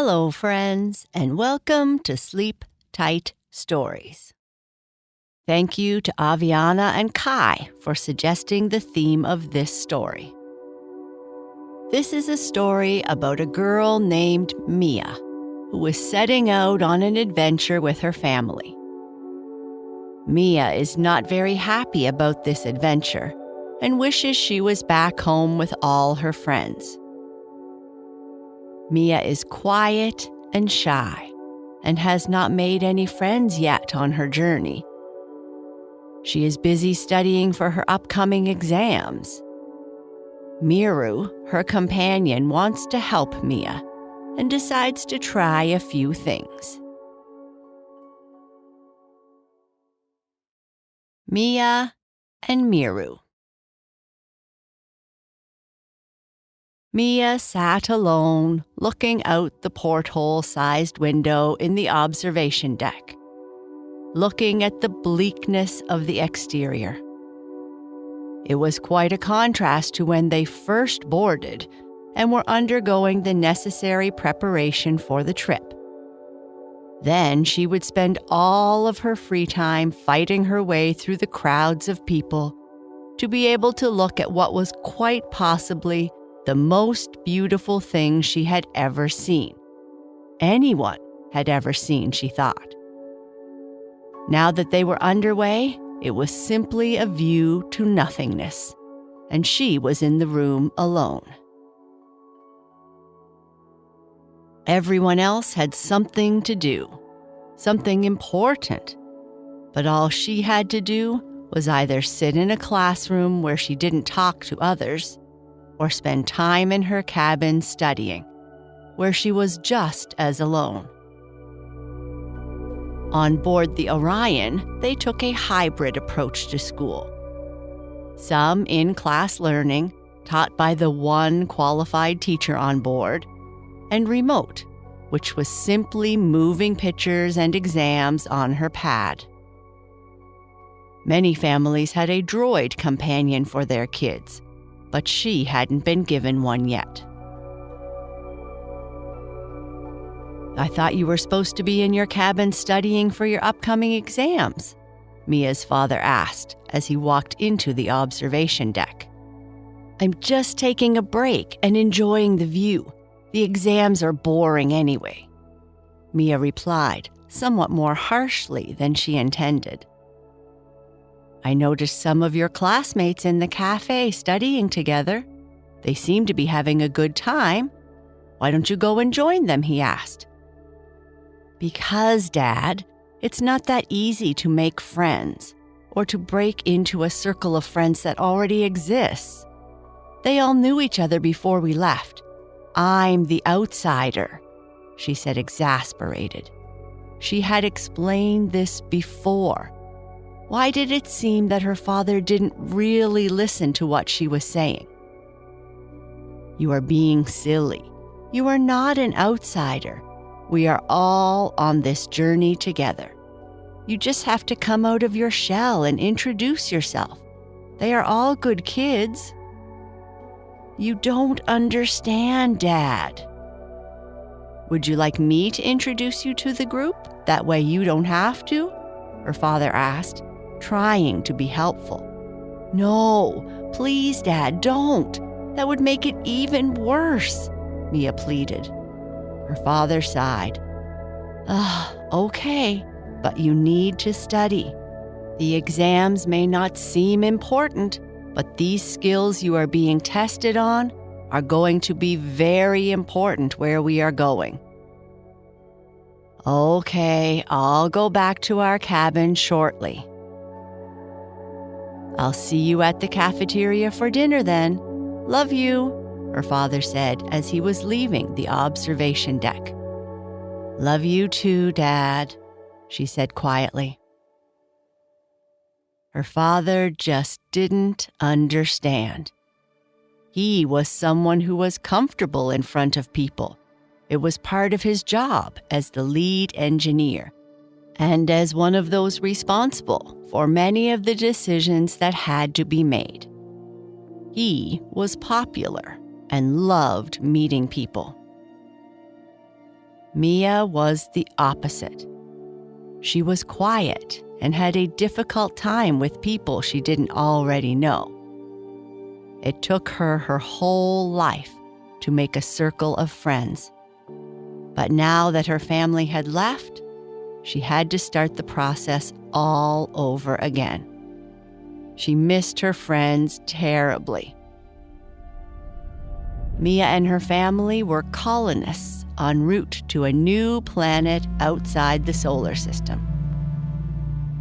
Hello, friends, and welcome to Sleep Tight Stories. Thank you to Aviana and Kai for suggesting the theme of this story. This is a story about a girl named Mia, who was setting out on an adventure with her family. Mia is not very happy about this adventure and wishes she was back home with all her friends. Mia is quiet and shy and has not made any friends yet on her journey. She is busy studying for her upcoming exams. Miru, her companion, wants to help Mia and decides to try a few things. Mia and Miru. Mia sat alone, looking out the porthole-sized window in the observation deck, looking at the bleakness of the exterior. It was quite a contrast to when they first boarded and were undergoing the necessary preparation for the trip. Then she would spend all of her free time fighting her way through the crowds of people to be able to look at what was quite possibly the most beautiful thing she had ever seen. Anyone had ever seen, she thought. Now that they were underway, it was simply a view to nothingness, and she was in the room alone. Everyone else had something to do, something important, but all she had to do was either sit in a classroom where she didn't talk to others, or spend time in her cabin studying, where she was just as alone. On board the Orion, they took a hybrid approach to school. Some in-class learning, taught by the one qualified teacher on board, and remote, which was simply moving pictures and exams on her pad. Many families had a droid companion for their kids, but she hadn't been given one yet. "I thought you were supposed to be in your cabin studying for your upcoming exams," Mia's father asked as he walked into the observation deck. "I'm just taking a break and enjoying the view. The exams are boring anyway," Mia replied, somewhat more harshly than she intended. "I noticed some of your classmates in the cafe studying together. They seem to be having a good time. Why don't you go and join them?" he asked. "Because, Dad, it's not that easy to make friends or to break into a circle of friends that already exists. They all knew each other before we left. I'm the outsider," she said, exasperated. She had explained this before. Why did it seem that her father didn't really listen to what she was saying? "You are being silly. You are not an outsider. We are all on this journey together. You just have to come out of your shell and introduce yourself. They are all good kids." "You don't understand, Dad." "Would you like me to introduce you to the group? That way you don't have to?" her father asked, trying to be helpful. "No, please, Dad, don't. That would make it even worse," Mia pleaded. Her father sighed. Okay, but you need to study. The exams may not seem important, but these skills you are being tested on are going to be very important where we are going." "Okay, I'll go back to our cabin shortly." "I'll see you at the cafeteria for dinner then. Love you," her father said as he was leaving the observation deck. "Love you too, Dad," she said quietly. Her father just didn't understand. He was someone who was comfortable in front of people. It was part of his job as the lead engineer, and as one of those responsible for many of the decisions that had to be made. He was popular and loved meeting people. Mia was the opposite. She was quiet and had a difficult time with people she didn't already know. It took her whole life to make a circle of friends. But now that her family had left, she had to start the process all over again. She missed her friends terribly. Mia and her family were colonists en route to a new planet outside the solar system.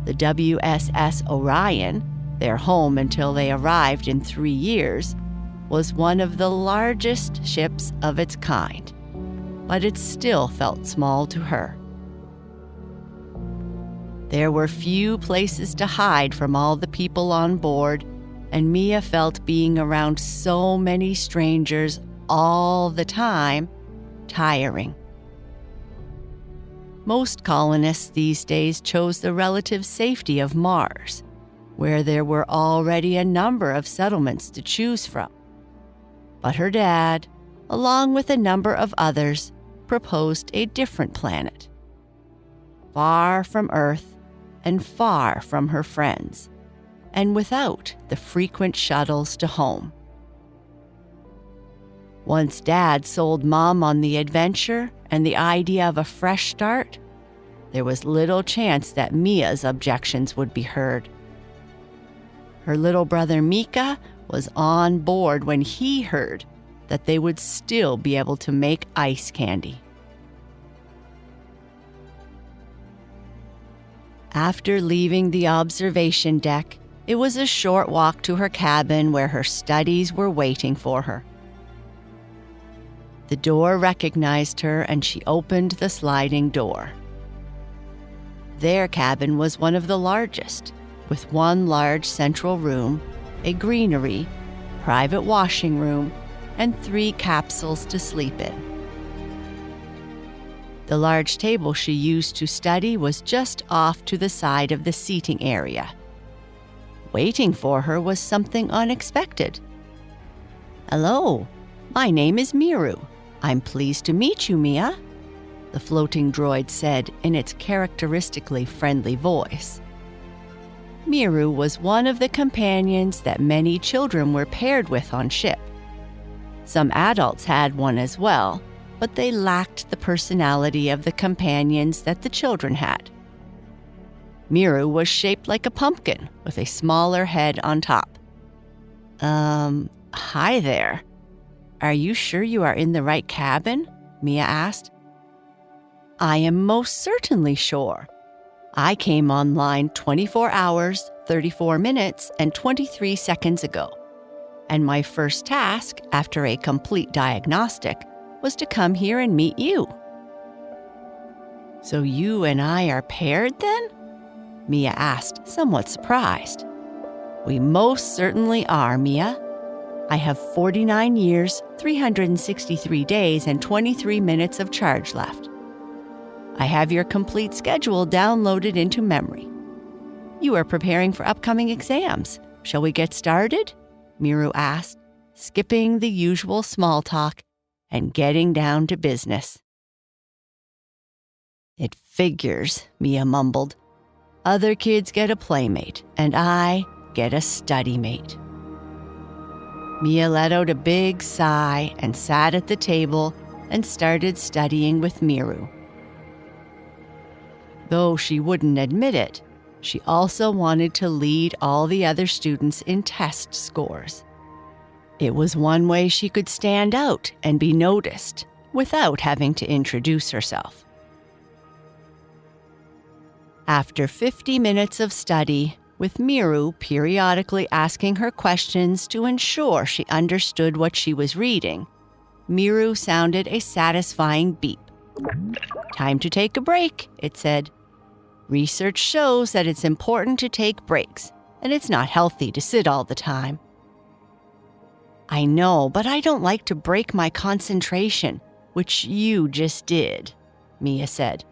The WSS Orion, their home until they arrived in 3 years, was one of the largest ships of its kind, but it still felt small to her. There were few places to hide from all the people on board, and Mia felt being around so many strangers all the time tiring. Most colonists these days chose the relative safety of Mars, where there were already a number of settlements to choose from. But her dad, along with a number of others, proposed a different planet, far from Earth and far from her friends, and without the frequent shuttles to home. Once Dad sold Mom on the adventure and the idea of a fresh start, there was little chance that Mia's objections would be heard. Her little brother Mika was on board when he heard that they would still be able to make ice candy. After leaving the observation deck, it was a short walk to her cabin where her studies were waiting for her. The door recognized her and she opened the sliding door. Their cabin was one of the largest, with one large central room, a greenery, private washing room, and 3 capsules to sleep in. The large table she used to study was just off to the side of the seating area. Waiting for her was something unexpected. "Hello, my name is Miru. I'm pleased to meet you, Mia," the floating droid said in its characteristically friendly voice. Miru was one of the companions that many children were paired with on ship. Some adults had one as well, but they lacked the personality of the companions that the children had. Miru was shaped like a pumpkin with a smaller head on top. Hi there. Are you sure you are in the right cabin?" Mia asked. "I am most certainly sure. I came online 24 hours, 34 minutes, and 23 seconds ago. And my first task, after a complete diagnostic, was to come here and meet you." "So you and I are paired then?" Mia asked, somewhat surprised. "We most certainly are, Mia. I have 49 years, 363 days, and 23 minutes of charge left. I have your complete schedule downloaded into memory. You are preparing for upcoming exams. Shall we get started?" Miru asked, skipping the usual small talk and getting down to business. "It figures," Mia mumbled. "Other kids get a playmate, and I get a study mate." Mia let out a big sigh and sat at the table and started studying with Miru. Though she wouldn't admit it, she also wanted to lead all the other students in test scores. It was one way she could stand out and be noticed without having to introduce herself. After 50 minutes of study, with Miru periodically asking her questions to ensure she understood what she was reading, Miru sounded a satisfying beep. "Time to take a break," it said. "Research shows that it's important to take breaks, and it's not healthy to sit all the time." "I know, but I don't like to break my concentration, which you just did," Mia said.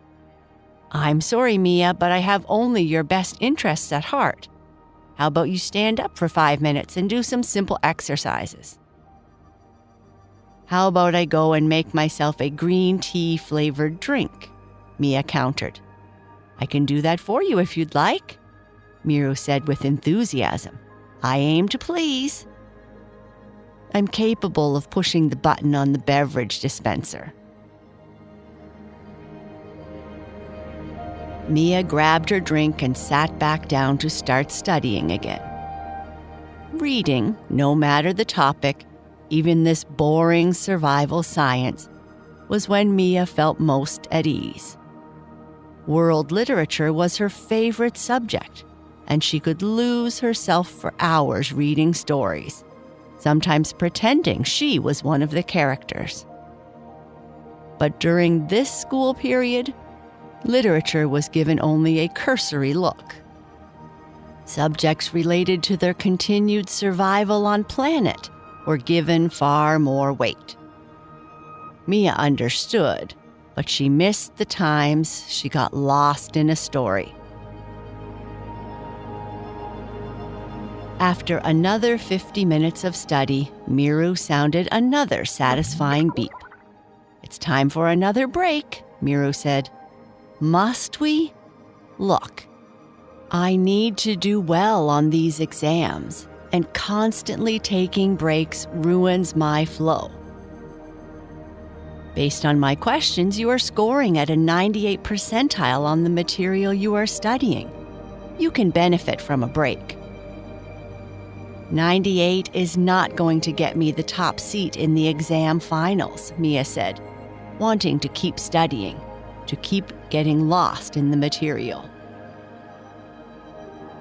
"I'm sorry, Mia, but I have only your best interests at heart. How about you stand up for 5 minutes and do some simple exercises?" How about I go and make myself a green tea-flavored drink? Mia countered. I can do that for you if you'd like, Miru said with enthusiasm. I aim to please. I'm capable of pushing the button on the beverage dispenser. Mia grabbed her drink and sat back down to start studying again. Reading, no matter the topic, even this boring survival science, was when Mia felt most at ease. World literature was her favorite subject, and she could lose herself for hours reading stories, sometimes pretending she was one of the characters. But during this school period, literature was given only a cursory look. Subjects related to their continued survival on planet were given far more weight. Mia understood, but she missed the times she got lost in a story. After another 50 minutes of study, Miru sounded another satisfying beep. It's time for another break, Miru said. Must we? Look, I need to do well on these exams, and constantly taking breaks ruins my flow. Based on my questions, you are scoring at a 98th percentile on the material you are studying. You can benefit from a break. 98 is not going to get me the top seat in the exam finals, Mia said, wanting to keep studying, to keep getting lost in the material.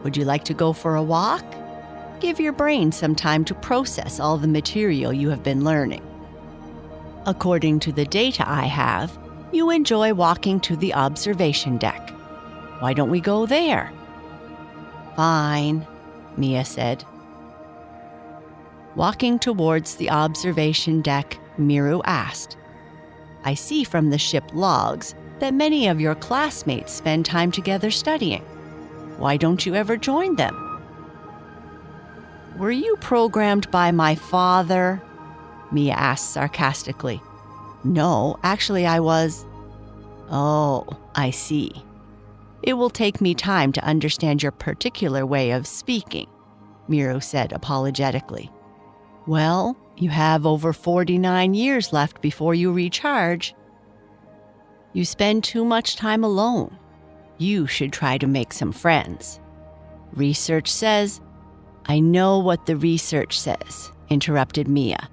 Would you like to go for a walk? Give your brain some time to process all the material you have been learning. According to the data I have, you enjoy walking to the observation deck. Why don't we go there? Fine, Mia said. Walking towards the observation deck, Miru asked, I see from the ship logs that many of your classmates spend time together studying. Why don't you ever join them? Were you programmed by my father? Mia asked sarcastically. No, actually I was. Oh, I see. It will take me time to understand your particular way of speaking, Miru said apologetically. Well, you have over 49 years left before you recharge. You spend too much time alone. You should try to make some friends. Research says, I know what the research says, interrupted Mia,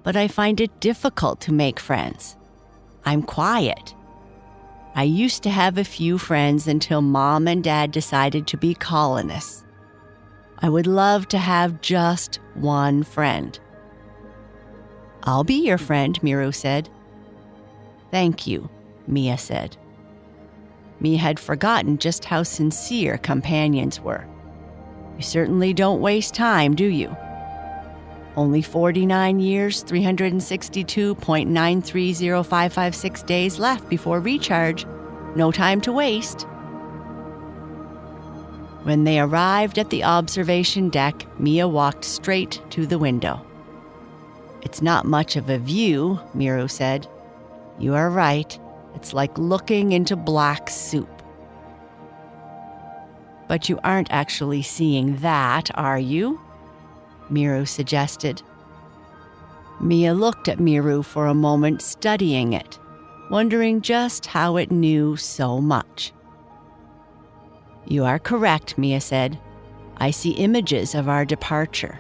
but I find it difficult to make friends. I'm quiet. I used to have a few friends until Mom and Dad decided to be colonists. I would love to have just one friend. I'll be your friend, Miru said. Thank you, Mia said. Mia had forgotten just how sincere companions were. You certainly don't waste time, do you? Only 49 years, 362.930556 days left before recharge. No time to waste. When they arrived at the observation deck, Mia walked straight to the window. It's not much of a view, Miru said. You are right. It's like looking into black soup. But you aren't actually seeing that, are you? Miru suggested. Mia looked at Miru for a moment, studying it, wondering just how it knew so much. You are correct, Mia said. I see images of our departure.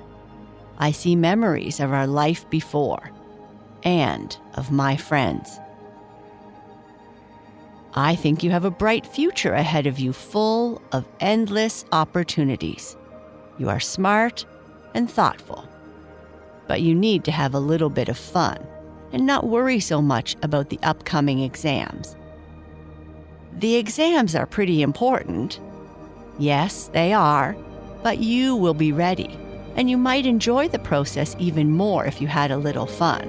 I see memories of our life before, and of my friends. I think you have a bright future ahead of you, full of endless opportunities. You are smart and thoughtful, but you need to have a little bit of fun and not worry so much about the upcoming exams. The exams are pretty important. Yes, they are, but you will be ready, and you might enjoy the process even more if you had a little fun.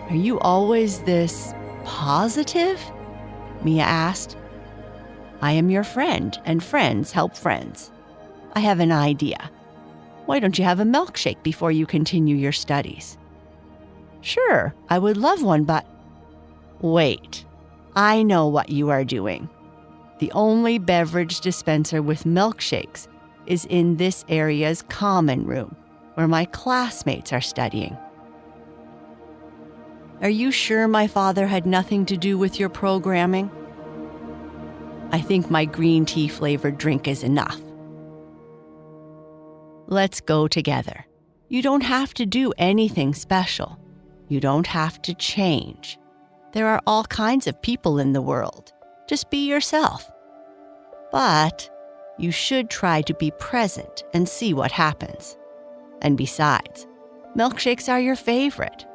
Are you always this positive? Mia asked. I am your friend, and friends help friends. I have an idea. Why don't you have a milkshake before you continue your studies? Sure, I would love one, but... Wait, I know what you are doing. The only beverage dispenser with milkshakes is in this area's common room, where my classmates are studying. Are you sure my father had nothing to do with your programming? I think my green tea flavored drink is enough. Let's go together. You don't have to do anything special. You don't have to change. There are all kinds of people in the world. Just be yourself. But you should try to be present and see what happens. And besides, milkshakes are your favorite.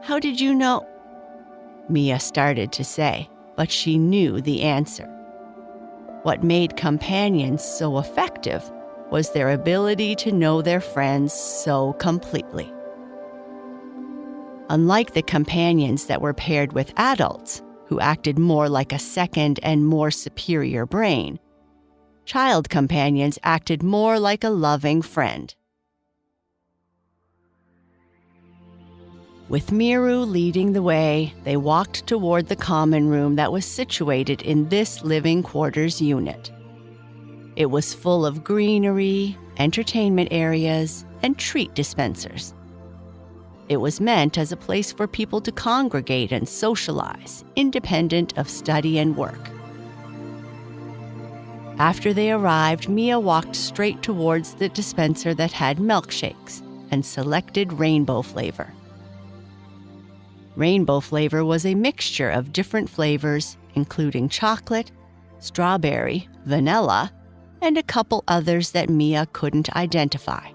How did you know? Mia started to say, but she knew the answer. What made companions so effective was their ability to know their friends so completely. Unlike the companions that were paired with adults, who acted more like a second and more superior brain, child companions acted more like a loving friend. With Miru leading the way, they walked toward the common room that was situated in this living quarters unit. It was full of greenery, entertainment areas, and treat dispensers. It was meant as a place for people to congregate and socialize, independent of study and work. After they arrived, Mia walked straight towards the dispenser that had milkshakes and selected rainbow flavor. Rainbow flavor was a mixture of different flavors, including chocolate, strawberry, vanilla, and a couple others that Mia couldn't identify.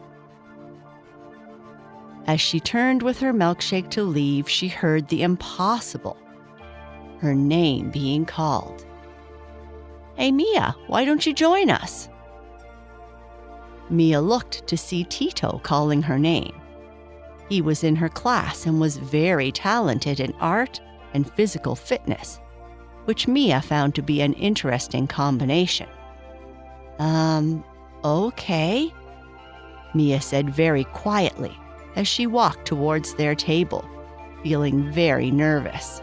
As she turned with her milkshake to leave, she heard the impossible, her name being called. "Hey, Mia, why don't you join us?" Mia looked to see Tito calling her name. He was in her class and was very talented in art and physical fitness, which Mia found to be an interesting combination. Okay, Mia said very quietly as she walked towards their table, feeling very nervous.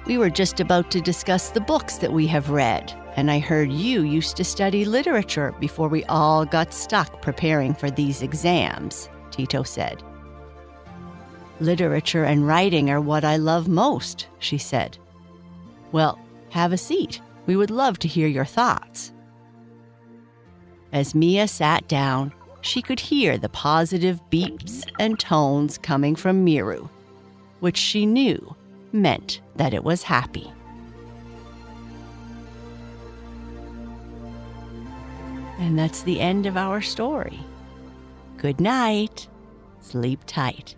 "We were just about to discuss the books that we have read, and I heard you used to study literature before we all got stuck preparing for these exams," Tito said. "Literature and writing are what I love most," she said. "Well, have a seat. We would love to hear your thoughts." As Mia sat down, she could hear the positive beeps and tones coming from Miru, which she knew meant that it was happy. And that's the end of our story. Good night. Sleep tight.